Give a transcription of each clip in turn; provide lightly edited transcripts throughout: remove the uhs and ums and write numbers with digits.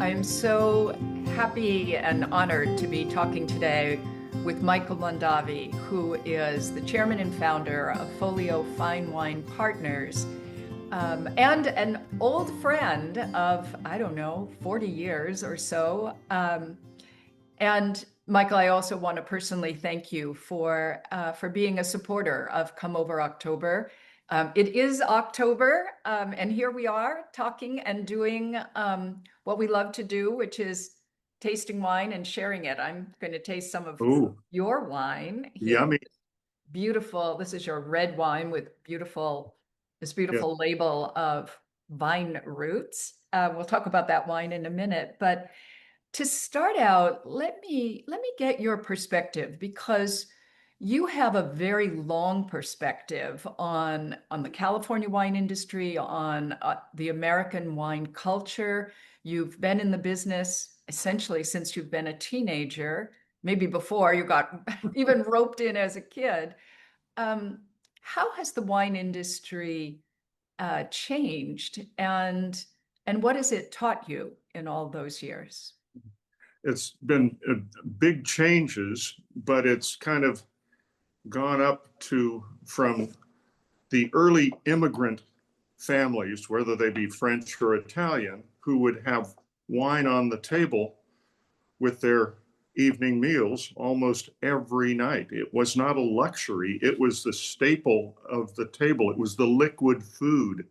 I'm so happy and honored to be talking today with Michael Mondavi, who is the chairman and founder of Folio Fine Wine Partners, and an old friend of, I don't know, 40 years or so. And Michael, I also want to personally thank you for being a supporter of Come Over October. It is October, and here we are talking and doing what we love to do, which is tasting wine and sharing it. I'm going to taste some of Oh, your wine here. yummy. Beautiful. This is your red wine with this Yeah. beautiful label of vine roots. We'll talk about that wine in a minute, but to start out, let me get your perspective because you have a very long perspective on the California wine industry, on the American wine culture. You've been in the business essentially since you've been a teenager, maybe before you got even roped in as a kid. Um, how has the wine industry changed, and what has it taught you in all those years? It's been big changes, but it's kind of gone up to from the early immigrant families, whether they be French or Italian, who would have wine on the table with their evening meals almost every night. It was not a luxury, it was the staple of the table, it was the liquid food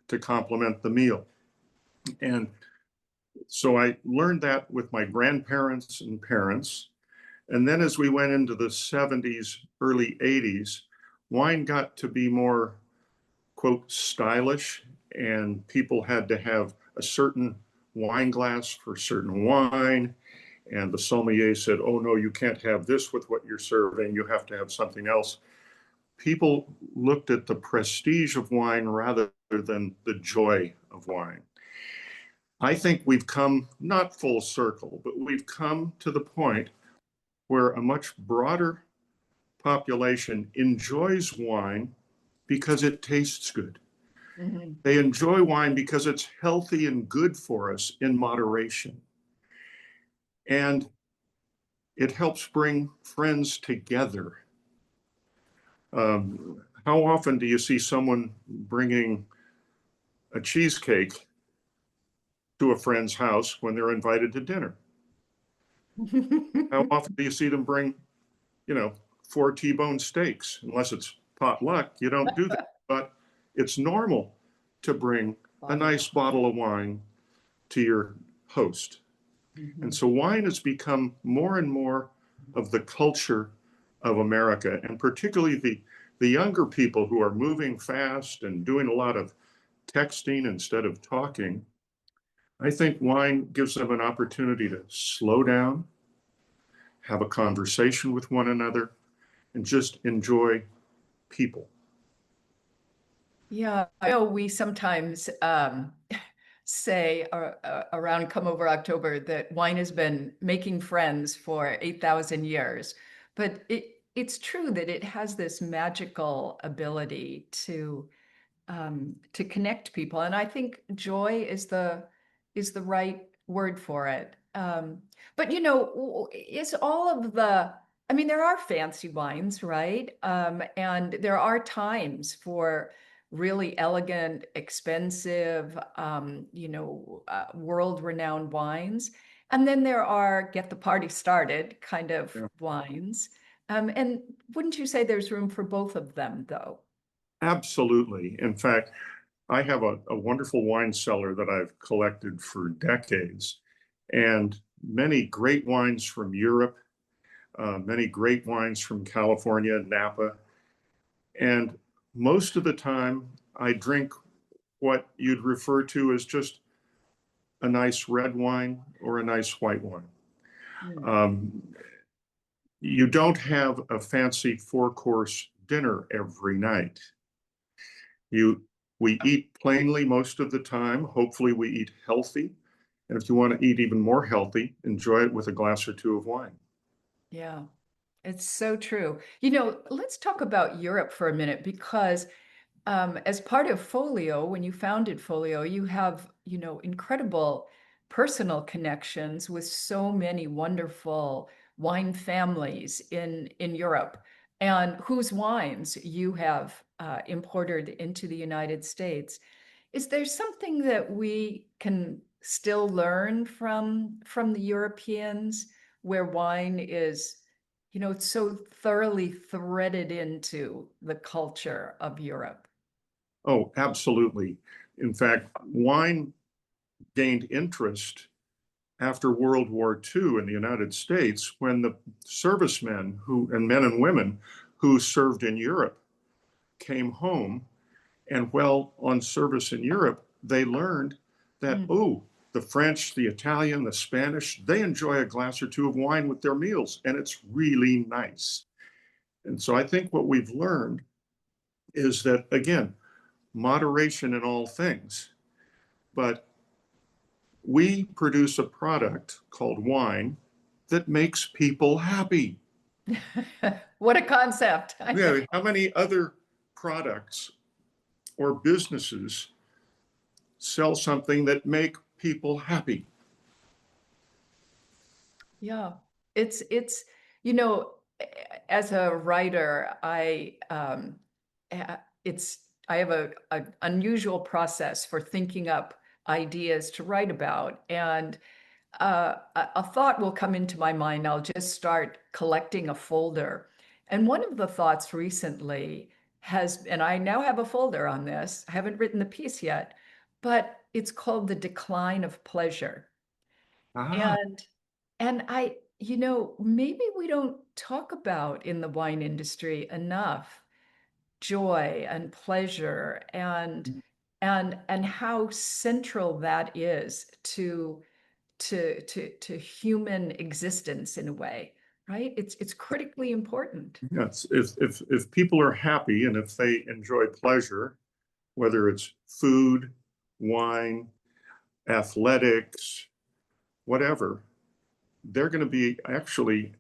to complement the meal. And so I learned that with my grandparents and parents. And then as we went into the 70s, early 80s, wine got to be more, quote, stylish, and people had to have a certain wine glass for certain wine. And the sommelier said, oh, no, you can't have this with what you're serving. You have to have something else. People looked at the prestige of wine rather than the joy of wine. I think we've come not full circle, but we've come to the point where a much broader population enjoys wine because it tastes good. Mhm. They enjoy wine because it's healthy and good for us in moderation. And it helps bring friends together. How often do you see someone bringing a cheesecake to a friend's house when they're invited to dinner? How often do you see them bring, you know, 4 T-bone steaks? Unless it's potluck, you don't do that. But it's normal to bring a nice bottle of wine to your host. And Mhm. so wine has become more and more of the culture of America, and particularly the younger people who are moving fast and doing a lot of texting instead of talking. I think wine gives them an opportunity to slow down, have a conversation with one another, and just enjoy people. Yeah, I know we sometimes say around Come Over October that wine has been making friends for 8,000 years, but it's true that it has this magical ability to connect people, and I think joy is the right word for it. But is all of I mean, there are fancy wines, right? And there are times for really elegant, expensive, world-renowned wines. And then there are get the party started kind of Yeah. wines. And wouldn't you say there's room for both of them, though? Absolutely. In fact, I have a wonderful wine cellar that I've collected for decades, and many great wines from Europe, many great wines from California, Napa. And most of the time, I drink what you'd refer to as just a nice red wine or a nice white wine. Mm. Um, you don't have a fancy 4 course dinner every night. You, we eat plainly most of the time. Hopefully, we eat healthy. And if you want to eat even more healthy, enjoy it with a glass or two of wine. Yeah. It's so true. Let's talk about Europe for a minute because as part of Folio, when you founded Folio, you have, incredible personal connections with so many wonderful wine families in Europe, and whose wines you have imported into the United States. Is there something that we can still learn from the Europeans, where wine is, it's so thoroughly threaded into the culture of Europe? Oh, absolutely. In fact, wine gained interest after World War II in the United States when the servicemen who and men and women who served in Europe came home, and while on service in Europe, they learned that, Mm. oh, the French, the Italian, the Spanish, they enjoy a glass or two of wine with their meals, and it's really nice. And so I think what we've learned is that, again, moderation in all things, but we produce a product called wine that makes people happy. What a concept. Yeah, how many other products or businesses sell something that make people happy? Yeah. It's as a writer, it's I have a unusual process for thinking up ideas to write about, and a thought will come into my mind. I'll just start collecting a folder. And one of the thoughts recently and I now have a folder on this. I haven't written the piece yet, but it's called The Decline of Pleasure. Ah, And maybe we don't talk about in the wine industry enough joy and pleasure and how central that is to human existence in a way, right? It's critically important. yes. If people are happy and if they enjoy pleasure, whether it's food, wine, athletics, whatever, they're going to be actually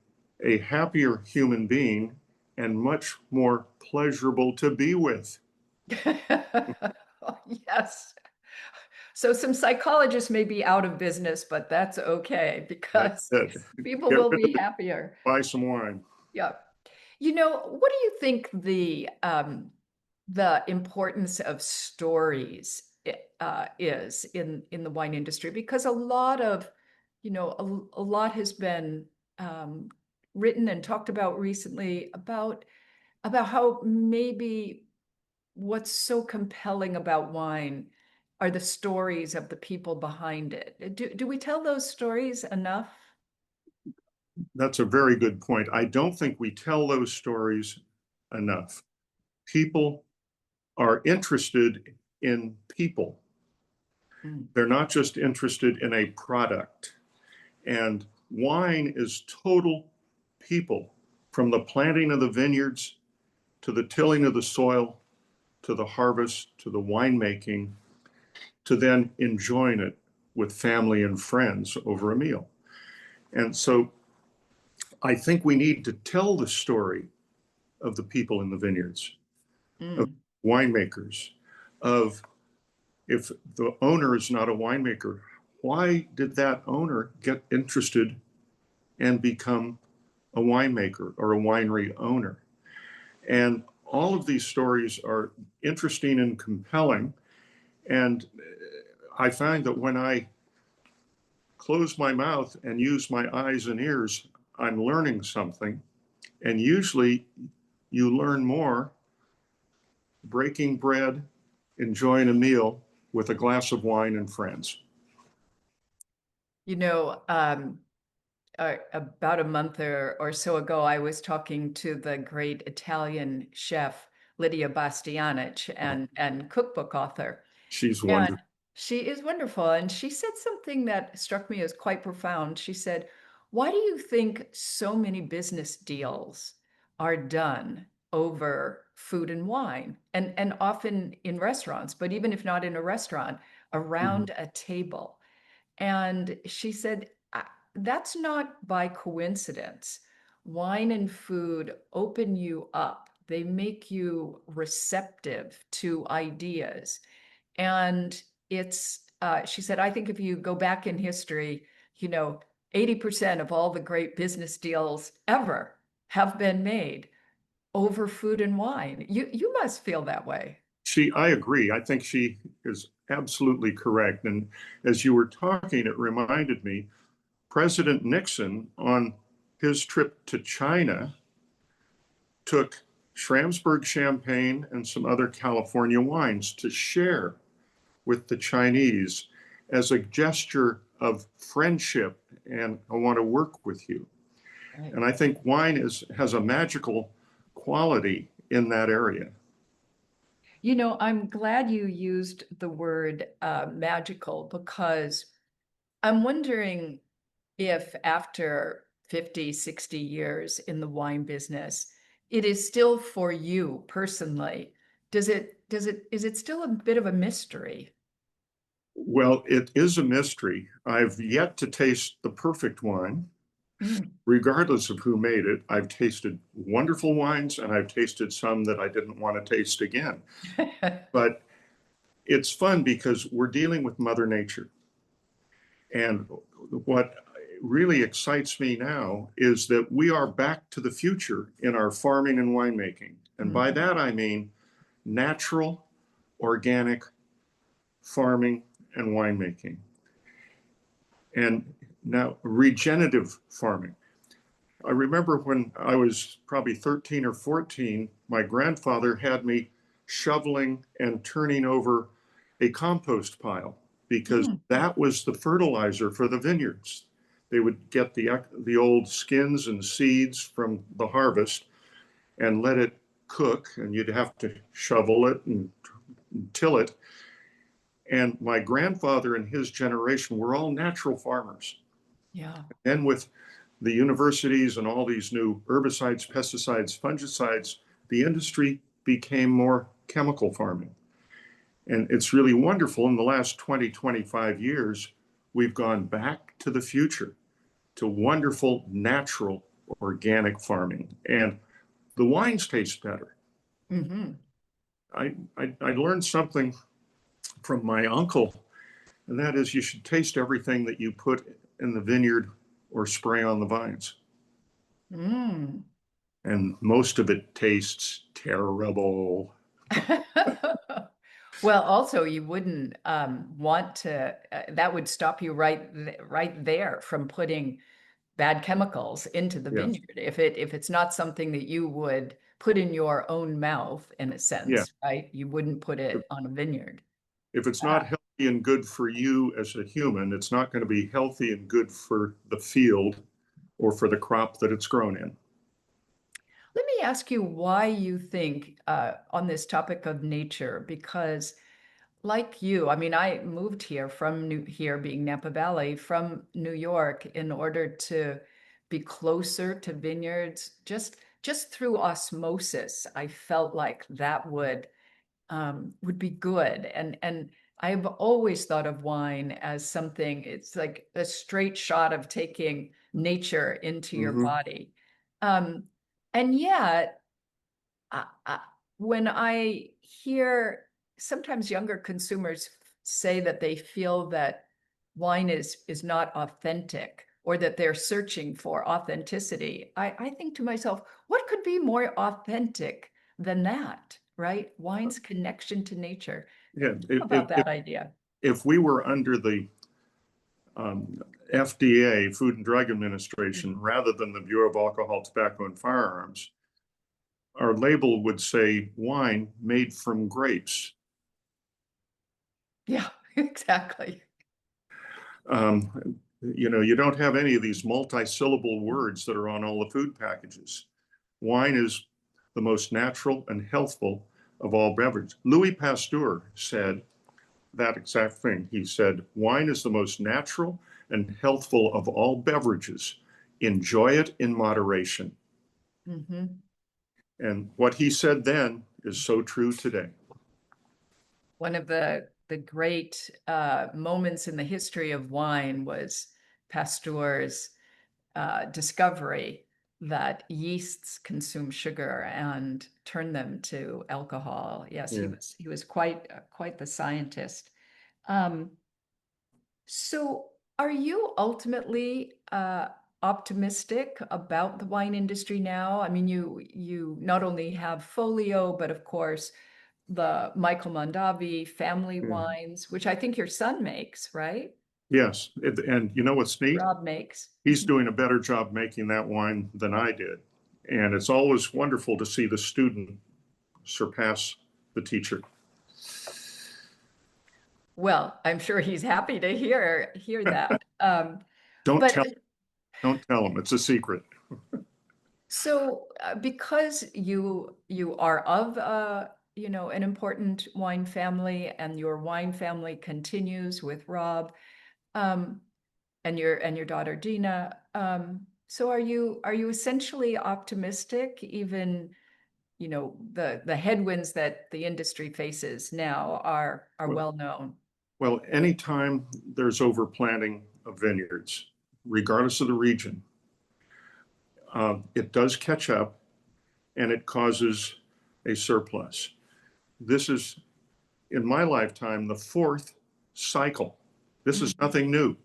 a happier human being and much more pleasurable to be with. Yes. So some psychologists may be out of business, but that's okay That's because it. people Get will rid of be it, happier. buy some wine. Yeah. What do you think the importance of stories is in the wine industry? Because a lot has been um, written and talked about recently about how maybe what's so compelling about wine are the stories of the people behind it. Do we tell those stories enough? That's a very good point. I don't think we tell those stories enough. People are interested in people. Mm. They're not just interested in a product. And wine is total people, from the planting of the vineyards to the tilling of the soil to the harvest to the winemaking to then enjoying it with family and friends over a meal. And so I think we need to tell the story of the people in the vineyards, of Mm. winemakers, of if the owner is not a winemaker, why did that owner get interested and become a winemaker or a winery owner? And all of these stories are interesting and compelling. And I find that when I close my mouth and use my eyes and ears, I'm learning something. And usually you learn more breaking bread, enjoying a meal with a glass of wine and friends. You know, about a month or so ago, I was talking to the great Italian chef Lydia Bastianich and cookbook author. She's And wonderful. she is wonderful. And she said something that struck me as quite profound. She said, "Why do you think so many business deals are done over food and wine? And often in restaurants, but even if not in a restaurant, Mhm. around a table." And she said, That's not by coincidence. Wine and food open you up, they make you receptive to ideas. And it's she said, I think if you go back in history, you know, 80% of all the great business deals ever have been made over food and wine. You must feel that way. I agree. I think she is absolutely correct. And as you were talking, it reminded me, President Nixon on his trip to China took Schramsberg champagne and some other California wines to share with the Chinese as a gesture of friendship and I want to work with you. Right. And I think wine has a magical quality in that area. You know, I'm glad you used the word magical because I'm wondering if after 50, 60 years in the wine business, it is still for you personally. Is it still a bit of a mystery? Well, it is a mystery. I've yet to taste the perfect wine, Mm. regardless of who made it. I've tasted wonderful wines and I've tasted some that I didn't want to taste again. But it's fun because we're dealing with Mother Nature. And what really excites me now is that we are back to the future in our farming and winemaking. And by Mhm. that, I mean natural, organic farming and winemaking. And now regenerative farming. I remember when I was probably 13 or 14, my grandfather had me shoveling and turning over a compost pile because Mm. that was the fertilizer for the vineyards. They would get the old skins and seeds from the harvest and let it cook, and you'd have to shovel it and till it. And my grandfather and his generation were all natural farmers. Yeah. And with the universities and all these new herbicides, pesticides, fungicides, the industry became more chemical farming. And it's really wonderful. In the last 20, 25 years, we've gone back to the future, to wonderful, natural, organic farming. And the wines taste better. Hmm. I learned something from my uncle, and that is you should taste everything that you put in the vineyard or spray on the vines. Mm. And most of it tastes terrible. Well, also you wouldn't want to, that would stop you right there from putting bad chemicals into the Yeah, vineyard. If it's not something that you would put in your own mouth, in a yeah. sense, right? You wouldn't put If, it on a vineyard. if it's not healthy and good for you as a human, it's not going to be healthy and good for the field or for the crop that it's grown in. Let me ask you why you think on this topic of nature, because like you, I mean, I moved here from here being Napa Valley from New York in order to be closer to vineyards. Just through osmosis, I felt like that would be good. And I've always thought of wine as something, it's like a straight shot of taking nature into your Mm-hmm. body. Um, and yet, when I hear sometimes younger consumers say that they feel that wine is not authentic or that they're searching for authenticity, I think to myself, what could be more authentic than that, right? Wine's connection to nature. Yeah, How about that idea? if we were under the FDA, Food and Drug Administration, rather than the Bureau of Alcohol, Tobacco, and Firearms, our label would say wine made from grapes. Yeah, exactly. You don't have any of these multi-syllable words that are on all the food packages. Wine is the most natural and healthful of all beverages. Louis Pasteur said that exact thing. He said, wine is the most natural and healthful of all beverages. Enjoy it in moderation. Hmm. And what he said then is so true today. One of the great moments in the history of wine was Pasteur's discovery that yeasts consume sugar and turn them to alcohol. Yes, Yeah. he was quite the scientist. Um, So, are you ultimately optimistic about the wine industry now? I mean, you not only have Folio, but of course the Michael Mondavi family Yeah. wines, which I think your son makes, right? Yes, and you know what's neat? Rob makes. He's doing a better job making that wine than I did. And it's always wonderful to see the student surpass the teacher. Well, I'm sure he's happy to hear that. Don't But tell, don't tell him. It's a secret. so, because you are of an important wine family, and your wine family continues with Rob, um, and your daughter Dina. So, are you essentially optimistic, even the headwinds that the industry faces now are Well, well known? well, anytime there's overplanting of vineyards, regardless of the region, it does catch up and it causes a surplus. This is, in my lifetime, the fourth cycle. This is Mhm. nothing new.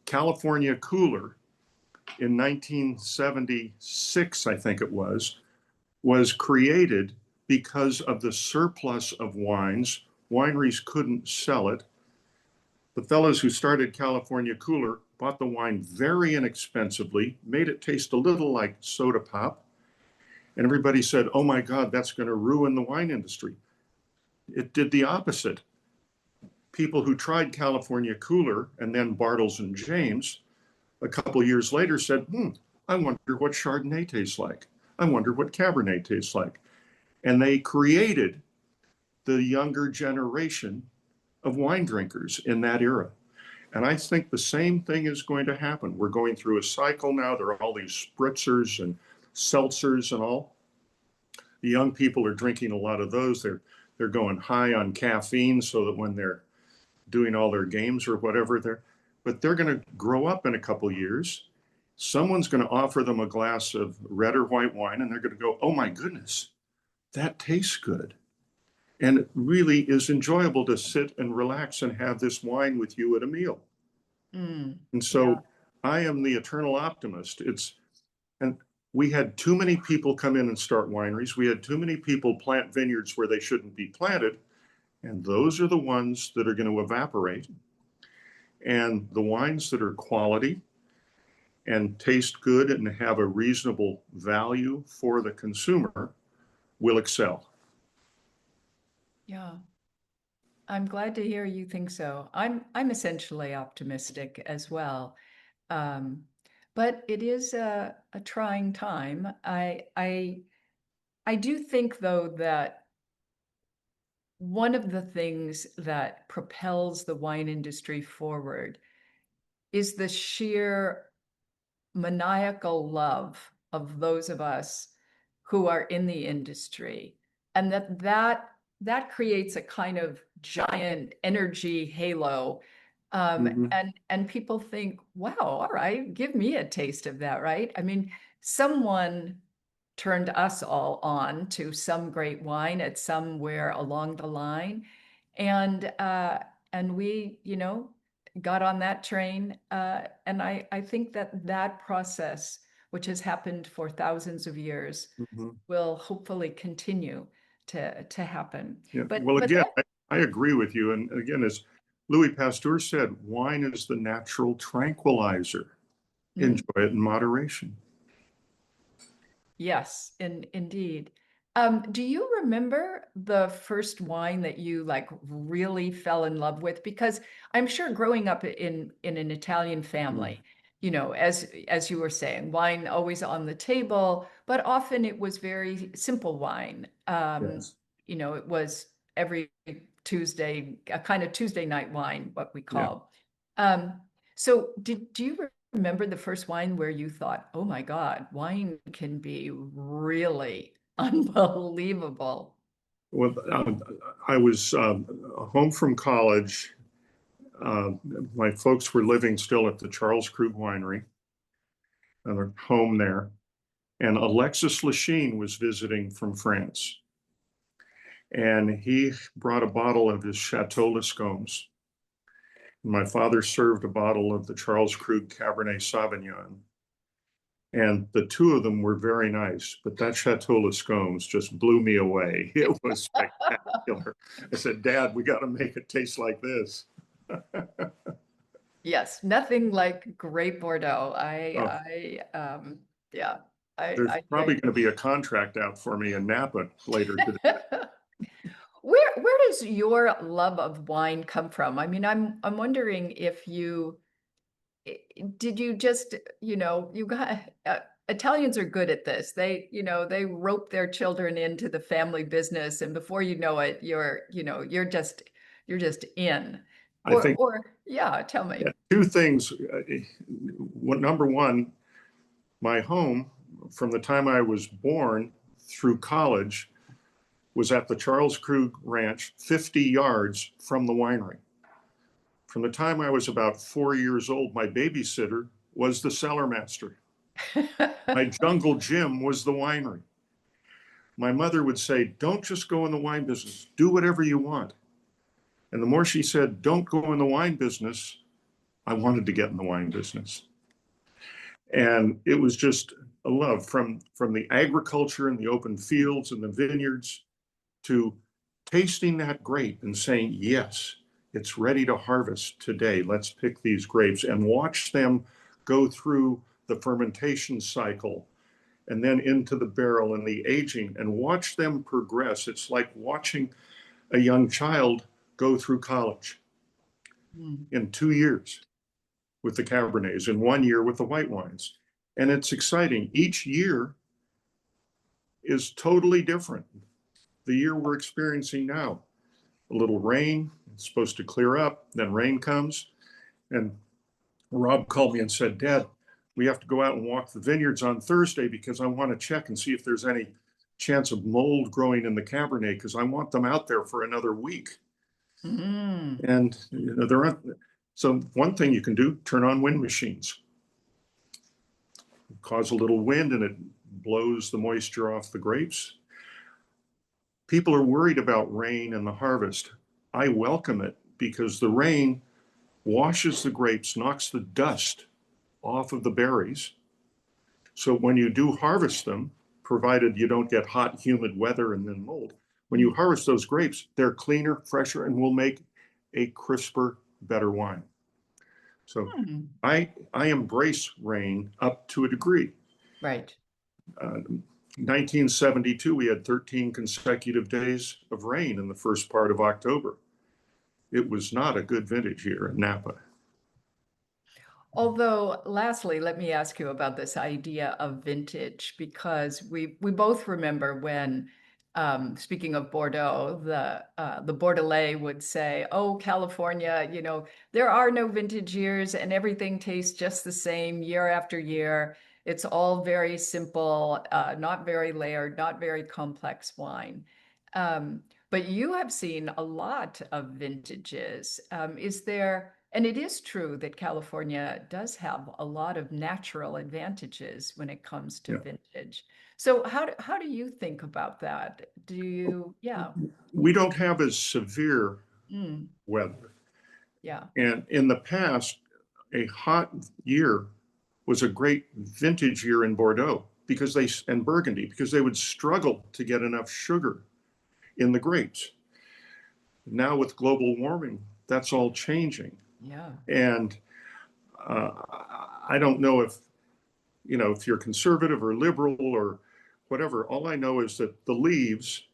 California Cooler in 1976, I think it was created because of the surplus of wines. Wineries couldn't sell it. The fellows who started California Cooler bought the wine very inexpensively, made it taste a little like soda pop, and everybody said, oh my God, that's going to ruin the wine industry. It did the opposite. People who tried California Cooler and then Bartles and James a couple of years later said, I wonder what Chardonnay tastes like. I wonder what Cabernet tastes like. And they created the younger generation of wine drinkers in that era. And I think the same thing is going to happen. We're going through a cycle now. There are all these spritzers and seltzers and all. The young people are drinking a lot of those. They're going high on caffeine so that when they're doing all their games or whatever, they're going to grow up in a couple of years. Someone's going to offer them a glass of red or white wine, and they're going to go, oh my goodness, that tastes good. And it really is enjoyable to sit and relax and have this wine with you at a meal. Mm, And yeah. so I am the eternal optimist. And we had too many people come in and start wineries. We had too many people plant vineyards where they shouldn't be planted. And those are the ones that are going to evaporate. And the wines that are quality and taste good and have a reasonable value for the consumer will excel. Yeah. I'm glad to hear you think so. I'm essentially optimistic as well. Um, but it is a trying time. I do think, though, that one of the things that propels the wine industry forward is the sheer maniacal love of those of us who are in the industry, and that creates a kind of giant energy halo. Mhm. And people think, wow, all right, give me a taste of that, right? I mean, someone turned us all on to some great wine at somewhere along the line, and we got on that train, and I think that process, which has happened for thousands of years, Mhm. will hopefully continue to happen. Yeah. but Well, but again, that I agree with you. And again, as Louis Pasteur said, wine is the natural tranquilizer. Enjoy mm, it in moderation. Yes, indeed. Do you remember the first wine that you like really fell in love with? Because I'm sure growing up in an Italian Mm. family, as you were saying, wine always on the table, but often it was very simple wine. Yes. It was every Tuesday, a kind of Tuesday night wine, what we Yeah. call. Um, so do you remember the first wine where you thought, oh my God, wine can be really unbelievable? Well, I was home from college. Uh, my folks were living still at the Charles Krug Winery, their home there. And Alexis Lachine was visiting from France. And he brought a bottle of his Chateau Lescombes. My father served a bottle of the Charles Krug Cabernet Sauvignon, and the two of them were very nice, but that Chateau Lascombes just blew me away. It was spectacular. I said, Dad, we got to make it taste like this. Yes, nothing like great Bordeaux. Oh, Yeah, there's I hear probably you. going to be a contract out for me in Napa later today. Where does your love of wine come from? I mean, I'm wondering if you did you just, you got Italians are good at this. They rope their children into the family business, and before you know it, you're just in. I think Or yeah, tell me. yeah, two things. Number one, my home from the time I was born through college was at the Charles Krug Ranch, 50 yards from the winery. From the time I was about 4 years old, my babysitter was the cellar master. My jungle gym was the winery. My mother would say, don't just go in the wine business, do whatever you want. And the more she said, don't go in the wine business, I wanted to get in the wine business. And it was just a love from the agriculture and the open fields and the vineyards to tasting that grape and saying, yes, it's ready to harvest today. Let's pick these grapes and watch them go through the fermentation cycle and then into the barrel and the aging and watch them progress. It's like watching a young child go through college Mm. in 2 years with the Cabernets, in 1 year with the white wines. And it's exciting. Each year is totally different. The year we're experiencing now, a little rain, it's supposed to clear up, then rain comes. And Rob called me and said, Dad, we have to go out and walk the vineyards on Thursday because I want to check and see if there's any chance of mold growing in the Cabernet because I want them out there for another week. Mm. And there aren't. So one thing you can do, turn on wind machines, cause a little wind and it blows the moisture off the grapes. People are worried about rain and the harvest. I welcome it because the rain washes the grapes, knocks the dust off of the berries. So when you do harvest them, provided you don't get hot, humid weather and then mold, when you harvest those grapes, they're cleaner, fresher, and will make a crisper, better wine. So Mm. I embrace rain up to a degree. Right. 1972, we had 13 consecutive days of rain in the first part of October. It was not a good vintage year in Napa. Although, lastly, let me ask you about this idea of vintage, because we both remember when, speaking of Bordeaux, the Bordelais would say, "Oh, California, there are no vintage years, and everything tastes just the same year after year. It's all very simple, not very layered, not very complex wine." But you have seen a lot of vintages. And it is true that California does have a lot of natural advantages when it comes to Yeah. vintage. So how do you think about that? Yeah. We don't have as severe Mm, weather. yeah. And in the past, a hot year was a great vintage year in Bordeaux and Burgundy because they would struggle to get enough sugar in the grapes. Now with global warming, that's all changing. Yeah. And uh, I don't know if you're conservative or liberal or whatever. All I know is that the leaves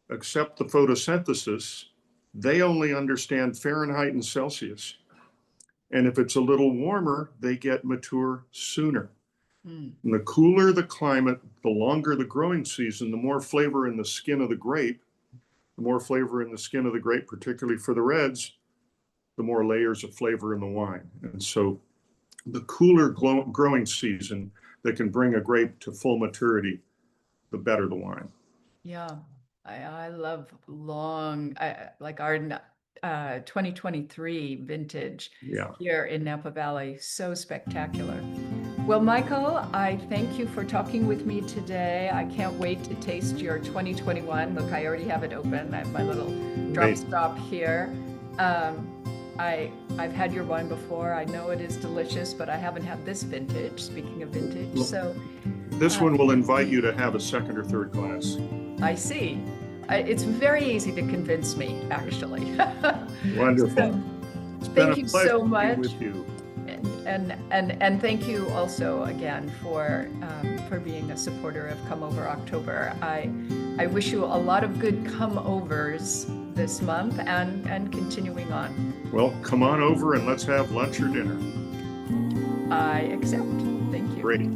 accept the photosynthesis. They only understand Fahrenheit and Celsius. And if it's a little warmer, they get mature sooner. Mm, And the cooler the climate, the longer the growing season, the more flavor in the skin of the grape, the more flavor in the skin of the grape, particularly for the reds, the more layers of flavor in the wine. And so the cooler growing season that can bring a grape to full maturity, the better the wine. yeah. I love like our 2023 vintage Yeah. here in Napa Valley. So spectacular. Well, Michael, I thank you for talking with me today. I can't wait to taste your 2021. Look, I already have it open. I have my little drop Great. stop here. Um, I've had your wine before. I know it is delicious, but I haven't had this vintage. Speaking of vintage, Well, so this one will invite you to have a second or third glass. I see. It's very easy to convince me, actually. Wonderful. So, It's been thank a you pleasure so to be much. with you. And thank you also again for being a supporter of Come Over October. I wish you a lot of good come overs this month and continuing on. Well, come on over and let's have lunch or dinner. I accept. Thank you. Great.